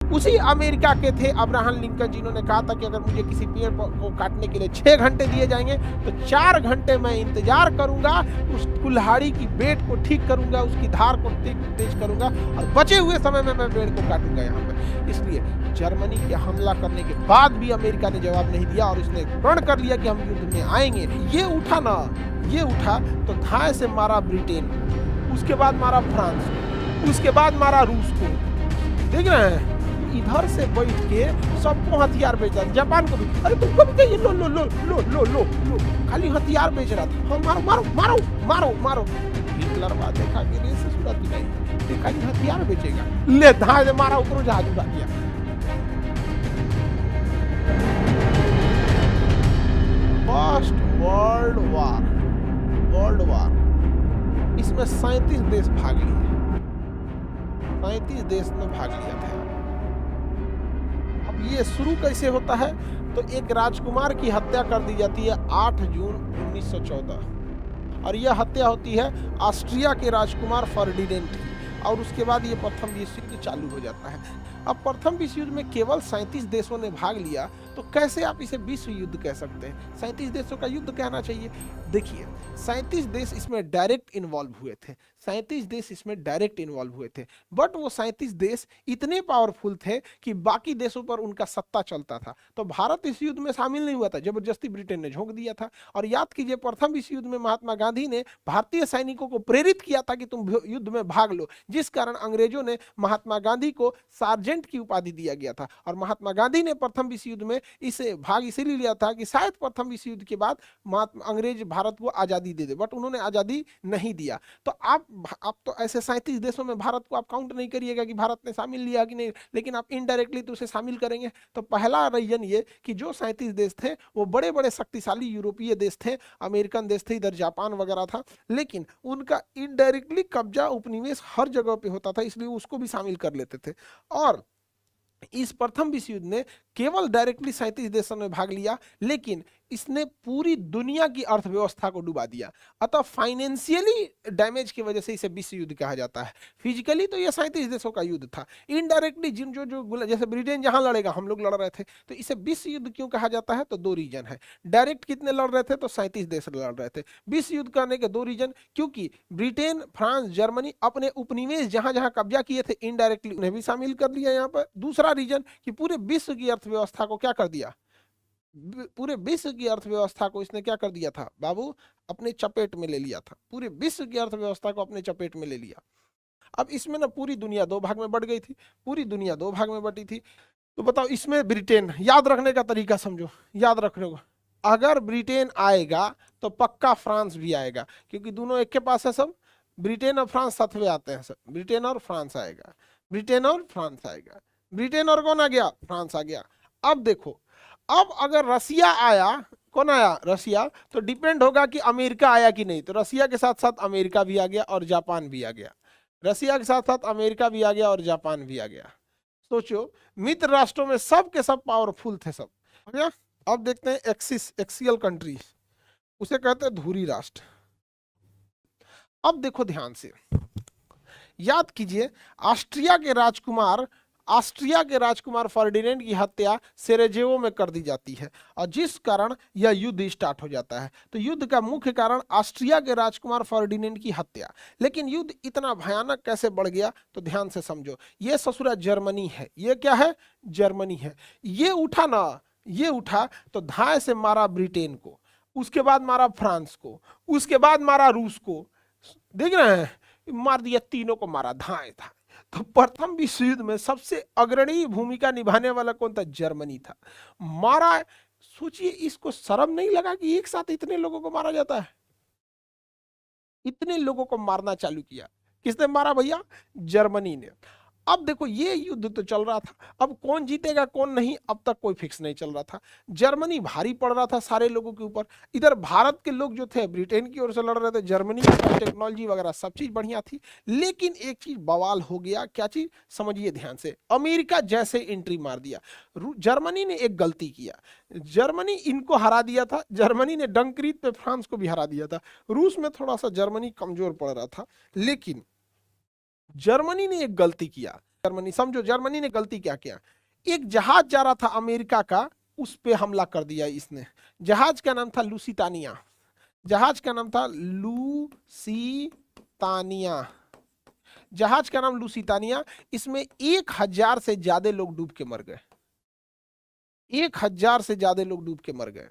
उसी अमेरिका के थे अब्राहम लिंकन, जिन्होंने कहा था कि अगर मुझे किसी पेड़ को काटने के लिए 6 घंटे दिए जाएंगे तो 4 घंटे मैं इंतजार करूंगा, उस कुल्हाड़ी की बेट को ठीक करूंगा, उसकी धार को तेज करूंगा और बचे हुए समय में मैं पेड़ को काटूंगा यहाँ पर। इसलिए जर्मनी के हमला करने के बाद भी अमेरिका ने जवाब नहीं दिया और इसने प्रण कर लिया कि हम युद्ध में आएंगे। ये उठा ना, ये उठा तो धाए से मारा ब्रिटेन, उसके बाद मारा फ्रांस, उसके बाद मारा रूस को। देख रहे हैं, इधर से बैठ के सबको हथियार बेच रहा था, जापान को भी, अरे तुमको भी चाहिए, लो लो लो लो लो लो लो, खाली हथियार बेच रहा था। हाँ, मारो मारो मारो मारो मारो। हिटलर बात देखा कि रे से सूरत नहीं, खाली हथियार बेचेगा, ले धाए से मारा, ऊपर जहाज उड़ा दिया। फर्स्ट वर्ल्ड वार, इसमें 37 देश भाग लिए, 37 देश ने भाग लिया था। अब ये शुरू कैसे होता है, तो एक राजकुमार की हत्या कर दी जाती है 8 जून 1914, और यह हत्या होती है ऑस्ट्रिया के राजकुमार फर्डिनेंड की, और उसके बाद ये प्रथम विश्व युद्ध चालू हो जाता है। अब प्रथम विश्व युद्ध में केवल 37 देशों ने भाग लिया, तो कैसे आप इसे विश्व युद्ध कह सकते हैं? 37 देशों का युद्ध कहना चाहिए। देखिए, 37 देश इसमें डायरेक्ट इन्वॉल्व हुए थे, 37 देश इसमें डायरेक्ट इन्वॉल्व हुए थे, बट वो 37 देश इतने पावरफुल थे कि बाकी देशों पर उनका सत्ता चलता था। तो भारत इस युद्ध में शामिल नहीं हुआ था, जबरदस्ती ब्रिटेन ने झोंक दिया था। और याद कीजिए, प्रथम विश्व युद्ध में महात्मा गांधी ने भारतीय सैनिकों को प्रेरित किया था कि तुम युद्ध में भाग लो, जिस कारण अंग्रेजों ने महात्मा गांधी को सार्जेंट की उपाधि दिया गया था। और महात्मा गांधी ने प्रथम विश्व युद्ध में इसे भाग इसीलिए लिया था कि शायद प्रथम विश्व युद्ध के बाद अंग्रेज भारत को आजादी दे दे, बट उन्होंने आजादी नहीं दिया। तो आप तो ऐसे 37 देशों में भारत को आप काउंट नहीं करिएगा कि भारत ने शामिल लिया कि नहीं, लेकिन आप इनडायरेक्टली तो उसे शामिल करेंगे। तो पहला रीजन ये कि जो 37 देश थे वो बड़े बड़े शक्तिशाली यूरोपीय देश थे, अमेरिकन देश थे, इधर जापान वगैरह था, लेकिन उनका इनडायरेक्टली कब्जा उपनिवेश हर जगह पे होता था, इसलिए उसको भी शामिल कर लेते थे। और इस प्रथम विश्व युद्ध में केवल डायरेक्टली 37 देशों ने भाग लिया, लेकिन इसने पूरी दुनिया की अर्थव्यवस्था को डुबा दिया। अतः फाइनेंशियली डैमेज की वजह से इसे विश्व युद्ध कहा जाता है। फिजिकली तो यह 37 देशों का युद्ध था, इनडायरेक्टली जिन जो जैसे ब्रिटेन जहां लड़ेगा, हम लोग लड़ रहे थे, तो इसे विश्व युद्ध क्यों कहा जाता है? तो 2 रीजन है। डायरेक्ट कितने लड़ रहे थे? तो 37 देश लड़ रहे थे। विश्व युद्ध करने के 2 रीजन, क्योंकि ब्रिटेन, फ्रांस, जर्मनी अपने उपनिवेश जहां जहां कब्जा किए थे, इनडायरेक्टली उन्हें भी शामिल कर लिया यहाँ पर। दूसरा रीजन कि पूरे विश्व की अर्थव्यवस्था को क्या कर दिया, पूरे विश्व की अर्थव्यवस्था को इसने क्या कर दिया था बाबू, अपने चपेट में ले लिया था। पूरे विश्व की अर्थव्यवस्था को अपने चपेट में ले लिया। अब इसमें ना पूरी दुनिया 2 भाग में बट गई थी, पूरी दुनिया 2 भाग में बटी थी। तो बताओ, इसमें ब्रिटेन, याद रखने का तरीका समझो, याद रखने को, अगर ब्रिटेन आएगा तो पक्का फ्रांस भी आएगा, क्योंकि दोनों एक के पास है सब। ब्रिटेन और फ्रांस साथ में आते हैं सब, ब्रिटेन और फ्रांस आएगा, ब्रिटेन और फ्रांस आएगा, ब्रिटेन और कौन आ गया? फ्रांस आ गया। अब देखो, अब अगर रसिया आया, कौन आया? रसिया, तो डिपेंड होगा कि अमेरिका आया कि नहीं। तो रसिया के साथ साथ अमेरिका भी आ गया और जापान भी आ गया, रसिया के साथ साथ अमेरिका भी आ गया और जापान भी आ गया। सोचो, मित्र राष्ट्रों में सब के सब पावरफुल थे सब। अब देखते हैं एक्सियल कंट्री, उसे कहते हैं धुरी राष्ट्र। अब देखो ध्यान से, याद कीजिए, ऑस्ट्रिया के राजकुमार फर्डिनेंड की हत्या सेरेजेवो में कर दी जाती है, और जिस कारण यह युद्ध स्टार्ट हो जाता है। तो युद्ध का मुख्य कारण ऑस्ट्रिया के राजकुमार फर्डिनेंड की हत्या। लेकिन युद्ध इतना भयानक कैसे बढ़ गया, तो ध्यान से समझो। ये ससुरा जर्मनी है, ये क्या है? जर्मनी है। ये उठा ना, ये उठा तो धाए से मारा ब्रिटेन को, उसके बाद मारा फ्रांस को, उसके बाद मारा रूस को। देख रहे हैं, मार दिया, तीनों को मारा, धाए था। तो प्रथम विश्व युद्ध में सबसे अग्रणी भूमिका निभाने वाला कौन था? जर्मनी था। मारा, सोचिए, इसको शर्म नहीं लगा कि एक साथ इतने लोगों को मारा जाता है? इतने लोगों को मारना चालू किया। किसने मारा भैया? जर्मनी ने। अब देखो, ये युद्ध तो चल रहा था, अब कौन जीतेगा कौन नहीं, अब तक कोई फिक्स नहीं चल रहा था। जर्मनी भारी पड़ रहा था सारे लोगों के ऊपर। इधर भारत के लोग जो थे ब्रिटेन की ओर से लड़ रहे थे, जर्मनी की टेक्नोलॉजी वगैरह सब चीज बढ़िया थी। लेकिन एक चीज बवाल हो गया, क्या चीज? समझिए ध्यान से। अमेरिका जैसे एंट्री मार दिया, जर्मनी ने एक गलती किया, जर्मनी इनको हरा दिया था, जर्मनी ने डंकरीत पे फ्रांस को भी हरा दिया था। रूस में थोड़ा सा जर्मनी कमजोर पड़ रहा था, लेकिन जर्मनी ने एक गलती किया। जर्मनी, समझो जर्मनी ने गलती क्या किया, एक जहाज जा रहा था अमेरिका का, उस पे हमला कर दिया इसने। जहाज का नाम था लुसितानिया, जहाज का नाम था लुसितानिया, जहाज का नाम लुसितानिया। इसमें 1000 से ज्यादा लोग डूब के मर गए, 1000 से ज्यादा लोग डूब के मर गए,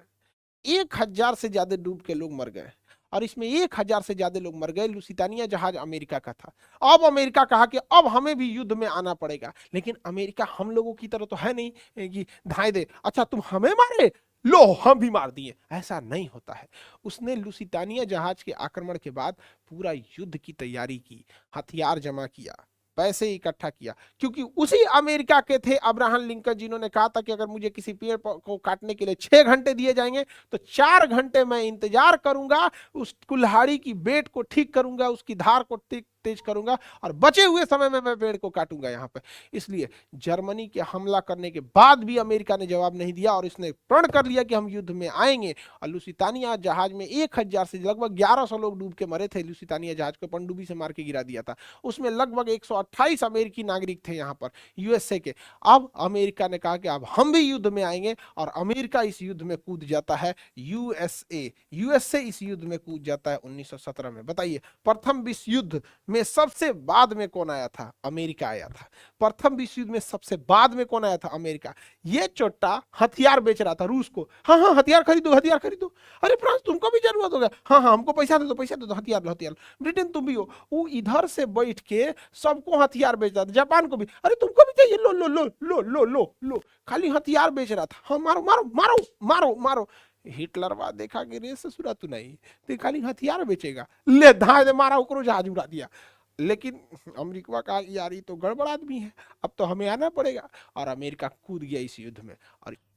1000 से ज्यादा डूब के लोग मर गए। और इसमें 1000 से ज्यादा लोग मर गए। लुसितानिया जहाज अमेरिका का था। अब अमेरिका कहा कि अब हमें भी युद्ध में आना पड़ेगा, लेकिन अमेरिका हम लोगों की तरह तो है नहीं कि धाए दे, अच्छा तुम हमें मारे, लो हम भी मार दिए, ऐसा नहीं होता है। उसने लुसितानिया जहाज के आक्रमण के बाद पूरा युद्ध की तैयारी की, हथियार जमा किया, पैसे इकट्ठा किया, क्योंकि उसी अमेरिका के थे अब्राहम लिंकन, जिन्होंने कहा था कि अगर मुझे किसी पेड़ को काटने के लिए 6 घंटे दिए जाएंगे तो 4 घंटे मैं इंतजार करूंगा, उस कुल्हाड़ी की बेट को ठीक करूंगा, उसकी धार को तेज करूंगा, और बचे हुए समय में मैं पेड़ को काटूंगा यहाँ पे। इसलिए जर्मनी के हमला करने के बाद भी अमेरिका ने जवाब नहीं दिया और इसने प्रण कर लिया कि हम युद्ध में आएंगे। और लुसितानिया जहाज में 1000 से लगभग 1100 लोग डूब के मरे थे। लुसितानिया जहाज को पनडुब्बी से मार के गिरा दिया था। उसमें लगभग 128 अमेरिकी नागरिक थे यहाँ पर, यूएसए के। अब अमेरिका ने कहा कि अब हम भी युद्ध में आएंगे, और अमेरिका इस युद्ध में कूद जाता है। यूएसए इस युद्ध में कूद जाता है 1917 में। बताइए प्रथम विश्व युद्ध में सबसे बाद में कौन आया था? अमेरिका आया था। प्रथम विश्व युद्ध में सबसे बाद में कौन आया था? अमेरिका। ये चोट्टा हथियार बेच रहा था रूस को। हाँ हाँ हथियार खरीदो, हथियार खरीदो। अरे फ्रांस तुमको भी जरूरत होगा, हाँ हाँ हमको पैसा दे दो, पैसा दे दो, हथियार लो, हथियार। ब्रिटेन तुम भी हो। वो इधर से बैठ के सबको हथियार बेच रहा था, जापान को भी। अरे तुमको भी चाहिए, लो लो लो लो लो लो लो। खाली हथियार बेच रहा था। हाँ मारो मारो मारो मारो मारो। हिटलर वाद देखा कि रे ससुरा तू नहीं, तो खाली हथियार बेचेगा, ले धाए दे मारा, ओकरो जहाज उड़ा दिया। लेकिन अमेरिका का यार ये तो गड़बड़ आदमी है, अब तो हमें आना पड़ेगा। और अमेरिका कूद गया इस युद्ध में।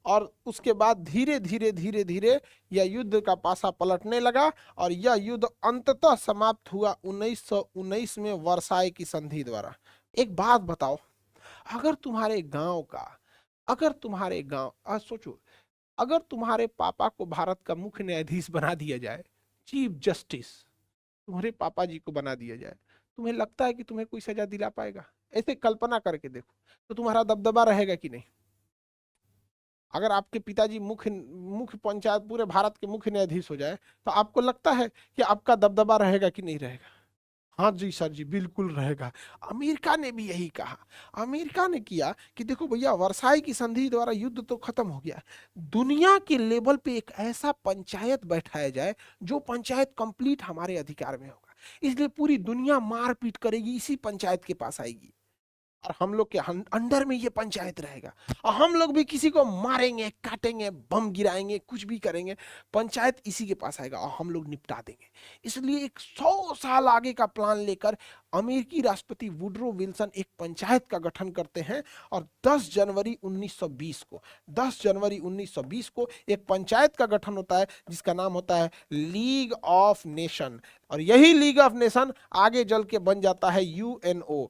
और उसके बाद धीरे धीरे धीरे धीरे यह युद्ध का पासा पलटने लगा, और यह युद्ध अंततः समाप्त हुआ 1919 में वर्साई की संधि द्वारा। एक बात बताओ, अगर तुम्हारे गांव सोचो, अगर तुम्हारे पापा को भारत का मुख्य न्यायाधीश बना दिया जाए, चीफ जस्टिस तुम्हारे पापा जी को बना दिया जाए, तुम्हें लगता है कि तुम्हें कोई सजा दिला पाएगा? ऐसे कल्पना करके देखो, तो तुम्हारा दबदबा रहेगा कि नहीं? अगर आपके पिताजी मुख्य पंचायत पूरे भारत के मुख्य न्यायाधीश हो जाए, तो आपको लगता है कि आपका दबदबा रहेगा कि नहीं रहेगा? हाँ जी सर जी बिल्कुल रहेगा। अमेरिका ने भी यही कहा। अमेरिका ने किया कि देखो भैया, वर्साई की संधि द्वारा युद्ध तो खत्म हो गया, दुनिया के लेवल पे एक ऐसा पंचायत बैठाया जाए जो पंचायत कंप्लीट हमारे अधिकार में होगा। इसलिए पूरी दुनिया मारपीट करेगी, इसी पंचायत के पास आएगी, और हम लोग के अंडर में ये पंचायत रहेगा। और हम लोग भी किसी को मारेंगे, काटेंगे, बम गिराएंगे, कुछ भी करेंगे, पंचायत इसी के पास आएगा और हम लोग निपटा देंगे। इसलिए एक 100 साल आगे का प्लान लेकर अमेरिकी राष्ट्रपति वुडरो विल्सन एक पंचायत का गठन करते हैं, और 10 जनवरी 1920 को एक पंचायत का गठन होता है, जिसका नाम होता है लीग ऑफ नेशन। और यही लीग ऑफ नेशन आगे चल के बन जाता है यूएनओ।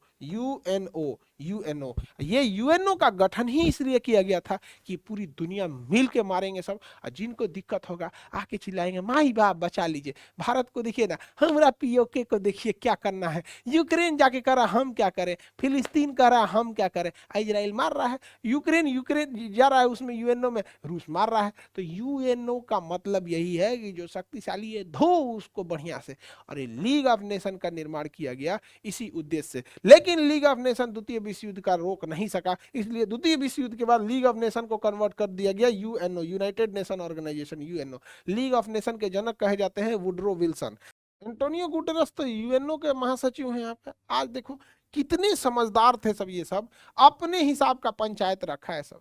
ये यूएनओ का गठन ही इसलिए किया गया था कि पूरी दुनिया मिल के मारेंगे सब, और जिनको दिक्कत होगा आके चिल्लाएंगे माई बाप बचा लीजिए। भारत को देखिए ना, हमारा पीओके को देखिए क्या करना है, यूक्रेन जाके कर रहा हम क्या करें, फिलिस्तीन कर रहा हम क्या करें, इजराइल मार रहा है, यूक्रेन जा रहा है उसमें, यूएनओ में रूस मार रहा है। तो यूएनओ का मतलब यही है कि जो शक्तिशाली है धो उसको बढ़िया से। और ये लीग ऑफ नेशन का निर्माण किया गया इसी उद्देश्य से। लेकिन लीग ऑफ नेशन द्वितीय विश्व युद्ध का रोक नहीं सका, इसलिए द्वितीय विश्व युद्ध के बाद लीग ऑफ नेशन को कन्वर्ट कर दिया गया UNO, United Nation Organisation, UNO. League of nation के जनक कहे जाते हैं वुडरो विल्सन। एंटोनियो गुटेरस तो यूएनओ के महासचिव हैं यहाँ पे। आज देखो कितने समझदार थे सब, ये सब अपने हिसाब का पंचायत रखा है सब।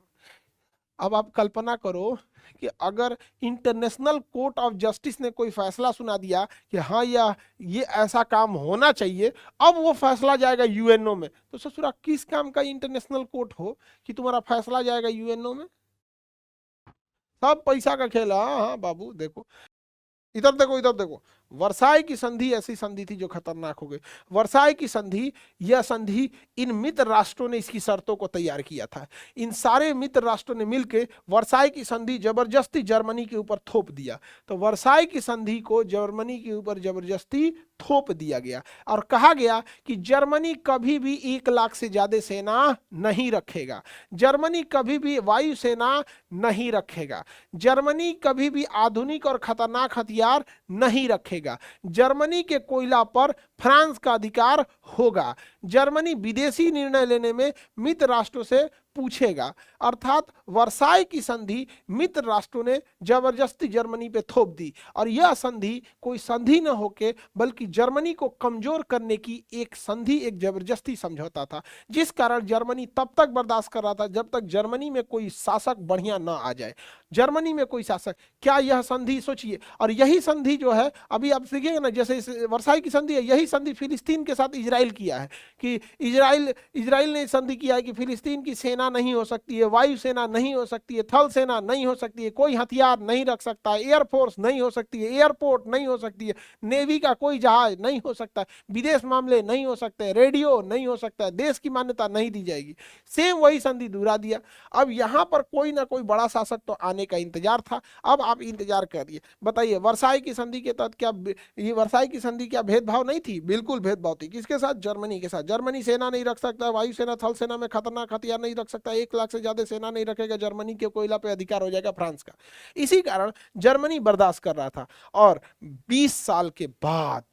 अब आप कल्पना करो कि अगर इंटरनेशनल कोर्ट ऑफ जस्टिस ने कोई फैसला सुना दिया कि हाँ ये ऐसा काम होना चाहिए, अब वो फैसला जाएगा यूएनओ में, तो ससुरा किस काम का इंटरनेशनल कोर्ट हो कि तुम्हारा फैसला जाएगा यूएनओ में? सब पैसा का खेल। हाँ हाँ बाबू देखो, इधर देखो, इधर देखो, वर्साई की संधि ऐसी संधि थी जो खतरनाक हो गई। वर्साई की संधि, यह संधि इन मित्र राष्ट्रों ने इसकी शर्तों को तैयार किया था। इन सारे मित्र राष्ट्रों ने मिलकर वर्साई की संधि जबरदस्ती जर्मनी के ऊपर थोप दिया। तो वर्साई की संधि को जर्मनी के ऊपर जबरदस्ती थोप दिया गया और कहा गया कि जर्मनी कभी भी 1 लाख से ज्यादा सेना नहीं रखेगा, जर्मनी कभी भी वायुसेना नहीं रखेगा, जर्मनी कभी भी आधुनिक और खतरनाक हथियार नहीं रखेगा, जर्मनी के कोयला पर फ्रांस का अधिकार होगा, जर्मनी विदेशी निर्णय लेने में मित्र राष्ट्रों से पूछेगा। अर्थात वर्साई की संधि मित्र राष्ट्रों ने जबरदस्ती जर्मनी पे थोप दी और यह संधि कोई संधि न होके बल्कि जर्मनी को कमजोर करने की एक संधि, एक जबरदस्ती समझौता था, जिस कारण जर्मनी तब तक बर्दाश्त कर रहा था जब तक जर्मनी में कोई शासक बढ़िया ना आ जाए। जर्मनी में कोई शासक, क्या यह संधि सोचिए, और यही संधि जो है अभी आप सीखिएगा ना, जैसे वर्साई की संधि है, यही संधि फिलिस्तीन के साथ इजराइल किया है कि इजराइल ने संधि किया है कि फिलिस्तीन की सेना नहीं हो सकती है, वायुसेना नहीं हो सकती है, थल सेना नहीं हो सकती है, कोई हथियार नहीं रख सकता है, एयरफोर्स नहीं हो सकती है, एयरपोर्ट नहीं हो सकती है, नेवी का कोई जहाज नहीं हो सकता है, विदेश मामले नहीं हो सकते, रेडियो नहीं हो सकता है, देश की मान्यता नहीं दी जाएगी। सेम वही संधि दोहरा दिया। अब यहां पर कोई ना कोई बड़ा शासक तो आने का इंतजार था। अब आप इंतजार करिए, बताइए वर्साई की संधि के तहत क्या ये वर्साई की संधि क्या भेदभाव नहीं थी? बिल्कुल भेदभाव थी। किसके साथ? जर्मनी के साथ। जर्मनी सेना नहीं रख सकता, वायुसेना थल सेना में खतरनाक हथियार नहीं रख सकता, 1 लाख से ज्यादा सेना नहीं रखेगा, जर्मनी के कोयला पे अधिकार हो जाएगा फ्रांस का। इसी कारण जर्मनी बर्दाश्त कर रहा था और 20 साल के बाद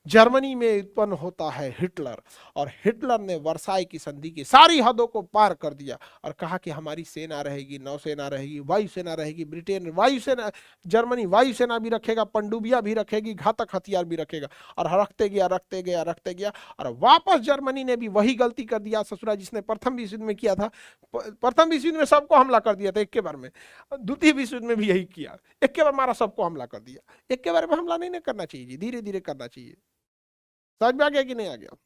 जर्मनी में उत्पन्न होता है हिटलर, और हिटलर ने वर्साई की संधि की सारी हदों को पार कर दिया और कहा कि हमारी सेना रहेगी, नौसेना रहेगी, वायुसेना रहेगी, ब्रिटेन वायुसेना, जर्मनी वायुसेना भी रखेगा, पनडुब्बियां भी रखेगी, घातक हथियार भी रखेगा, और रखते गया और वापस जर्मनी ने भी वही गलती कर दिया ससुरा जिसने प्रथम विश्व युद्ध में किया था। प्रथम विश्व युद्ध में सबको हमला कर दिया था एक के बार में, द्वितीय विश्व युद्ध में भी यही किया, एक के बार मारा, सबको हमला कर दिया। एक के बार में हमला नहीं करना चाहिए जी, धीरे धीरे करना चाहिए। समझ में आ गया कि नहीं आ गया?